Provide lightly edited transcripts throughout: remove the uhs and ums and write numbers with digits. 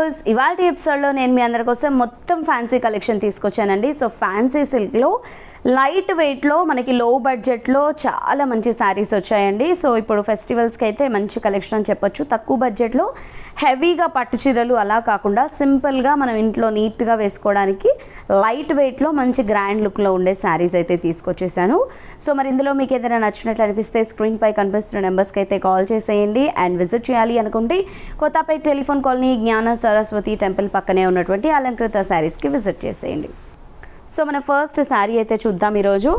Viewers, ఇవాల్టి ఎపిసోడ్లో నేను మీ అందరి కోసం మొత్తం ఫ్యాన్సీ కలెక్షన్ తీసుకొచ్చానండి. సో ఫ్యాన్సీ సిల్క్లో లైట్ వెయిట్లో మనకి లో బడ్జెట్లో చాలా మంచి శారీస్ వచ్చాయండి. సో ఇప్పుడు ఫెస్టివల్స్కి అయితే మంచి కలెక్షన్ అని చెప్పొచ్చు. తక్కువ బడ్జెట్లో హెవీగా పట్టు చీరలు అలా కాకుండా సింపుల్గా మనం ఇంట్లో నీట్గా వేసుకోవడానికి లైట్ వెయిట్లో మంచి గ్రాండ్ లుక్లో ఉండే శారీస్ అయితే తీసుకొచ్చేసాను. సో మరి ఇందులో మీకు ఏదైనా నచ్చినట్లు అనిపిస్తే స్క్రీన్ పై కనిపిస్తున్న నెంబర్స్కి అయితే కాల్ చేసేయండి. అండ్ విజిట్ చేయాలి అనుకుంటే కొత్తపేట టెలిఫోన్ కాలనీ జ్ఞాన సరస్వతి టెంపుల్ పక్కనే ఉన్నటువంటి అలంకృత శారీస్కి విజిట్ చేసేయండి. సో మన ఫస్ట్ శారీ అయితే చూద్దాం. ఈరోజు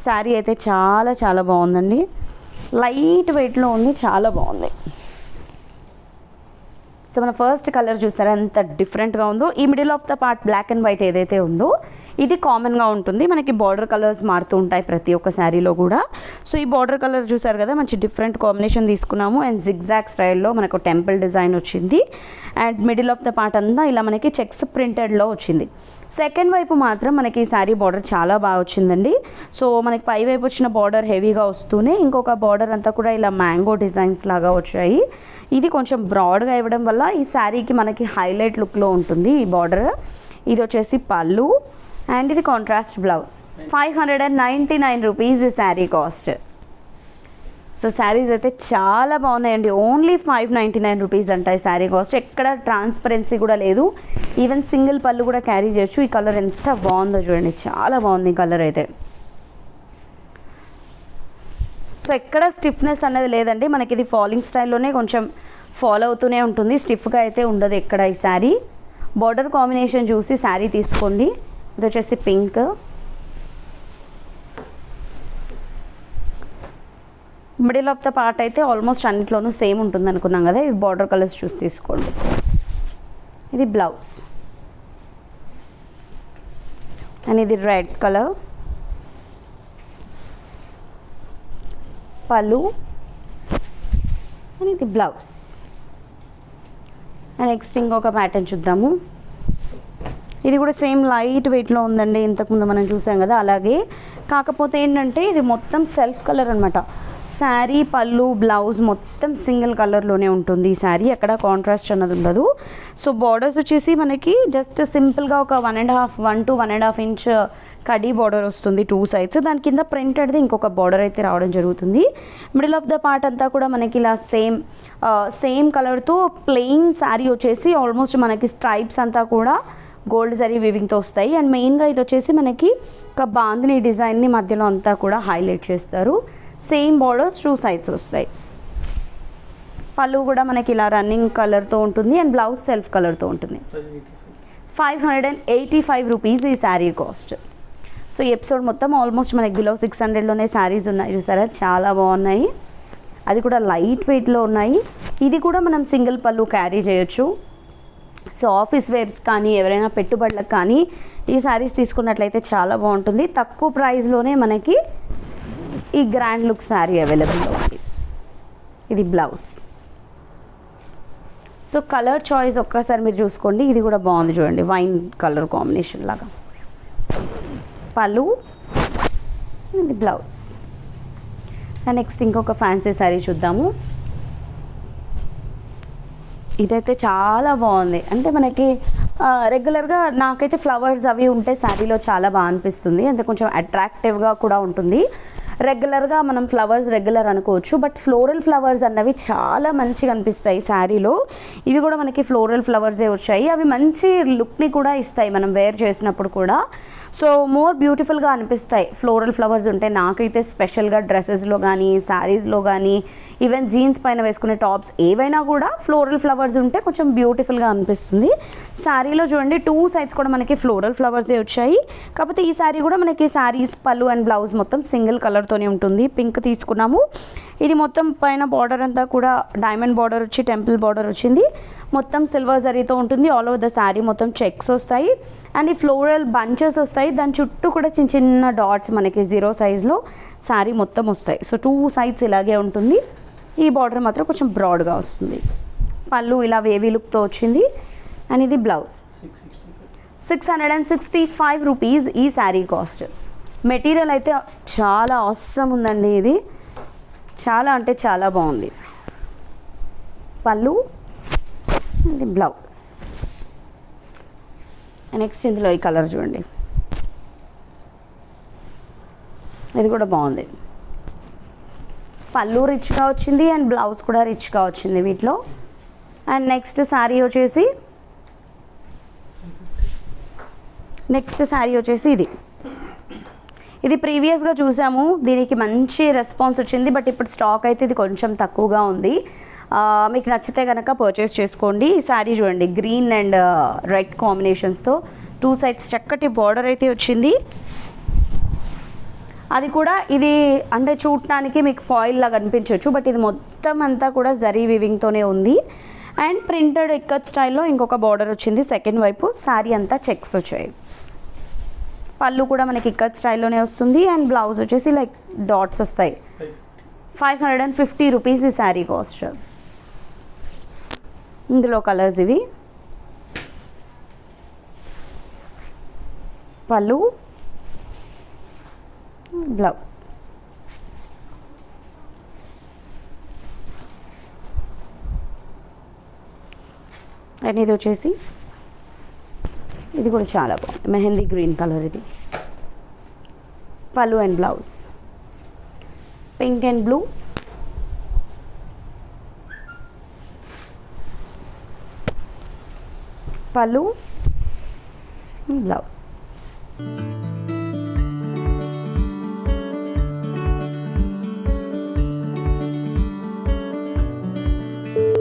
శారీ అయితే చాలా చాలా బాగుందండి. లైట్ వెయిట్లో ఉంది, చాలా బాగుంది. సో మన ఫస్ట్ కలర్ చూసారా ఎంత డిఫరెంట్గా ఉందో. ఈ middle of the part black and white ఏదైతే ఉందో ఇది కామన్గా ఉంటుంది. మనకి బార్డర్ కలర్స్ మారుతూ ఉంటాయి ప్రతి ఒక్క శారీలో కూడా. సో ఈ బార్డర్ కలర్ చూసారు కదా, మంచి డిఫరెంట్ కాంబినేషన్ తీసుకున్నాము. అండ్ జిగ్జాగ్ స్టైల్లో మనకు టెంపుల్ డిజైన్ వచ్చింది. And middle of the part అంతా ఇలా మనకి చెక్స్ ప్రింటెడ్లో వచ్చింది. సెకండ్ వైపు మాత్రం మనకి ఈ శారీ బార్డర్ చాలా బాగా వచ్చిందండి. సో మనకి పై వైపు వచ్చిన బార్డర్ హెవీగా వస్తూనే ఇంకొక బార్డర్ అంతా కూడా ఇలా మ్యాంగో డిజైన్స్ లాగా వచ్చాయి. ఇది కొంచెం బ్రాడ్గా ఇవ్వడం వల్ల ఈ శారీకి మనకి హైలైట్ లుక్లో ఉంటుంది ఈ బార్డర్. ఇది వచ్చేసి పళ్ళు అండ్ ఇది కాంట్రాస్ట్ బ్లౌజ్. 599 రూపీస్ ఈ శారీ కాస్ట్. సో శారీస్ అయితే చాలా బాగున్నాయండి. ఓన్లీ 599 రూపీస్ అంట ఈ శారీ కాస్ట్. ఎక్కడ ట్రాన్స్పరెన్సీ కూడా లేదు. ఈవెన్ సింగిల్ పళ్ళు కూడా క్యారీ చేయొచ్చు. ఈ కలర్ ఎంత బాగుందో చూడండి, చాలా బాగుంది ఈ కలర్ అయితే. సో ఎక్కడ స్టిఫ్నెస్ అనేది లేదండి. మనకి ఇది ఫాలింగ్ స్టైల్లోనే కొంచెం ఫాలో అవుతూనే ఉంటుంది, స్టిఫ్గా అయితే ఉండదు ఎక్కడ. ఈ శారీ బార్డర్ కాంబినేషన్ చూసి శారీ తీసుకోండి. ఇది వచ్చేసి pink, middle of the part అయితే ఆల్మోస్ట్ అన్నిట్లోనూ సేమ్ ఉంటుంది అనుకున్నాం కదా. ఇది బార్డర్ కలర్స్ చూసి తీసుకోండి. ఇది బ్లౌజ్ అండ్ ఇది రెడ్ కలర్, పళ్ళు అండ్ ఇది బ్లౌజ్. అండ్ నెక్స్ట్ ఇంకొక ప్యాటర్న్ చూద్దాము. ఇది కూడా సేమ్ లైట్ వెయిట్లో ఉందండి. ఇంతకుముందు మనం చూసాం కదా అలాగే, కాకపోతే ఏంటంటే ఇది మొత్తం సెల్ఫ్ కలర్ అనమాట. శారీ పళ్ళు బ్లౌజ్ మొత్తం సింగిల్ కలర్లోనే ఉంటుంది ఈ శారీ. ఎక్కడ కాంట్రాస్ట్ అన్నది ఉండదు. సో బార్డర్స్ వచ్చేసి మనకి జస్ట్ సింపుల్గా ఒక 1 to 1.5 ఇంచ్ కడీ బార్డర్ వస్తుంది 2 sides. దాని కింద ప్రింటెడ్ది ఇంకొక బార్డర్ అయితే రావడం జరుగుతుంది. మిడిల్ ఆఫ్ ద పార్ట్ అంతా కూడా మనకి ఇలా సేమ్ కలర్తో ప్లెయిన్ శారీ వచ్చేసి ఆల్మోస్ట్ మనకి స్ట్రైప్స్ అంతా కూడా గోల్డ్ జరీ వీవింగ్తో వస్తాయి. అండ్ మెయిన్గా ఇది వచ్చేసి మనకి ఒక బాందిని డిజైన్ని మధ్యలో అంతా కూడా హైలైట్ చేస్తారు. సేమ్ బార్డర్స్ 2 sides వస్తాయి. పళ్ళు కూడా మనకి ఇలా రన్నింగ్ కలర్తో ఉంటుంది అండ్ బ్లౌజ్ సెల్ఫ్ కలర్తో ఉంటుంది. 585 రూపీస్ ఈ శారీ కాస్ట్. సో ఈ ఎపిసోడ్ మొత్తం ఆల్మోస్ట్ మనకి బిలో 600లోనే శారీస్ ఉన్నాయి చూసారా, చాలా బాగున్నాయి. అది కూడా లైట్ వెయిట్లో ఉన్నాయి. ఇది కూడా మనం సింగిల్ పళ్ళు క్యారీ చేయొచ్చు. సో ఆఫీస్ వేర్స్ కానీ ఎవరైనా పెట్టుబడులకు కానీ ఈ శారీస్ తీసుకున్నట్లయితే చాలా బాగుంటుంది. తక్కువ ప్రైస్లోనే మనకి ఈ గ్రాండ్ లుక్ శారీ అవైలబుల్లో ఉంది. ఇది బ్లౌజ్. సో కలర్ చాయిస్ ఒక్కసారి మీరు చూసుకోండి. ఇది కూడా బాగుంది చూడండి, వైన్ కలర్ కాంబినేషన్ లాగా. పళ్ళు, ఇది బ్లౌజ్. అండ్ నెక్స్ట్ ఇంకొక ఫ్యాన్సీ శారీ చూద్దాము. ఇదైతే చాలా బాగుంది. అంటే మనకి రెగ్యులర్గా నాకైతే ఫ్లవర్స్ అవి ఉంటే శారీలో చాలా బాగా అనిపిస్తుంది. అంటే కొంచెం అట్రాక్టివ్గా కూడా ఉంటుంది. రెగ్యులర్గా మనం ఫ్లవర్స్ రెగ్యులర్ అనుకోవచ్చు, బట్ ఫ్లోరల్ ఫ్లవర్స్ అన్నవి చాలా మంచిగా అనిపిస్తాయి శారీలో. ఇవి కూడా మనకి ఫ్లోరల్ ఫ్లవర్సే వచ్చాయి. అవి మంచి లుక్ని కూడా ఇస్తాయి మనం వేర్ చేసినప్పుడు కూడా. సో మోర్ బ్యూటిఫుల్గా అనిపిస్తాయి ఫ్లోరల్ ఫ్లవర్స్ ఉంటే. నాకైతే స్పెషల్గా డ్రెస్సెస్లో కానీ శారీస్లో కానీ ఈవెన్ జీన్స్ పైన వేసుకునే టాప్స్ ఏవైనా కూడా ఫ్లోరల్ ఫ్లవర్స్ ఉంటే కొంచెం బ్యూటిఫుల్గా అనిపిస్తుంది. శారీలో చూడండి 2 sides కూడా మనకి ఫ్లోరల్ ఫ్లవర్సే వచ్చాయి. కాకపోతే ఈ శారీ కూడా మనకి శారీస్ పళ్ళు అండ్ బ్లౌజ్ మొత్తం సింగిల్ కలర్తోనే ఉంటుంది. పింక్ తీసుకున్నాము. ఇది మొత్తం పైన బార్డర్ అంతా కూడా డైమండ్ బార్డర్ వచ్చి టెంపుల్ బార్డర్ వచ్చింది. మొత్తం సిల్వర్ జరీతో ఉంటుంది. ఆల్ ఓవర్ ద శారీ మొత్తం చెక్స్ వస్తాయి అండ్ ఈ ఫ్లోరల్ బంచెస్ వస్తాయి. దాని చుట్టూ కూడా చిన్న చిన్న డాట్స్ మనకి 0 sizeలో శారీ మొత్తం వస్తాయి. సో 2 sides ఇలాగే ఉంటుంది. ఈ బార్డర్ మాత్రం కొంచెం బ్రాడ్గా వస్తుంది. పళ్ళు ఇలా వేవీ లుక్తో వచ్చింది. అండ్ ఇది బ్లౌజ్. 665 రూపీస్ ఈ శారీ కాస్ట్. మెటీరియల్ అయితే చాలా ఆసమ్ ఉందండి. ఇది చాలా అంటే చాలా బాగుంది. పళ్ళు ఇది బ్లౌజ్. నెక్స్ట్ ఇందులో ఈ కలర్ చూడండి, ఇది కూడా బాగుంది. పళ్ళు రిచ్గా వచ్చింది అండ్ బ్లౌజ్ కూడా రిచ్గా వచ్చింది వీటిలో. అండ్ నెక్స్ట్ శారీ వచ్చేసి ఇది ప్రీవియస్గా చూసాము, దీనికి మంచి రెస్పాన్స్ వచ్చింది. బట్ ఇప్పుడు స్టాక్ అయితే ఇది కొంచెం తక్కువగా ఉంది. మీకు నచ్చితే కనుక పర్చేస్ చేసుకోండి. ఈ శారీ చూడండి, గ్రీన్ అండ్ రెడ్ కాంబినేషన్స్తో 2 సైడ్స్ చక్కటి బార్డర్ అయితే వచ్చింది. అది కూడా ఇది అంటే చూడటానికి మీకు ఫాయిల్ లాగా అనిపించవచ్చు, బట్ ఇది మొత్తం అంతా కూడా జరీ వివింగ్తోనే ఉంది. అండ్ ప్రింటెడ్ ఇక్కత్ స్టైల్లో ఇంకొక బార్డర్ వచ్చింది సెకండ్ వైపు. శారీ అంతా చెక్స్ వచ్చాయి. పళ్ళు కూడా మనకి ఇక్కత్ స్టైల్లోనే వస్తుంది. అండ్ బ్లౌజ్ వచ్చేసి లైక్ డాట్స్ వస్తాయి. 550 రూపీస్ ఈ శారీ కాస్ట్. ఇందులో కలర్స్ ఇవి. పళ్ళు, బ్లౌజ్. అండ్ ఇది వచ్చేసి ఇది కూడా చాలా బాగుంది, మెహందీ గ్రీన్ కలర్. ఇది పళ్ళు and blouse, pink and blue. పళ్ళు, బ్లౌజ్.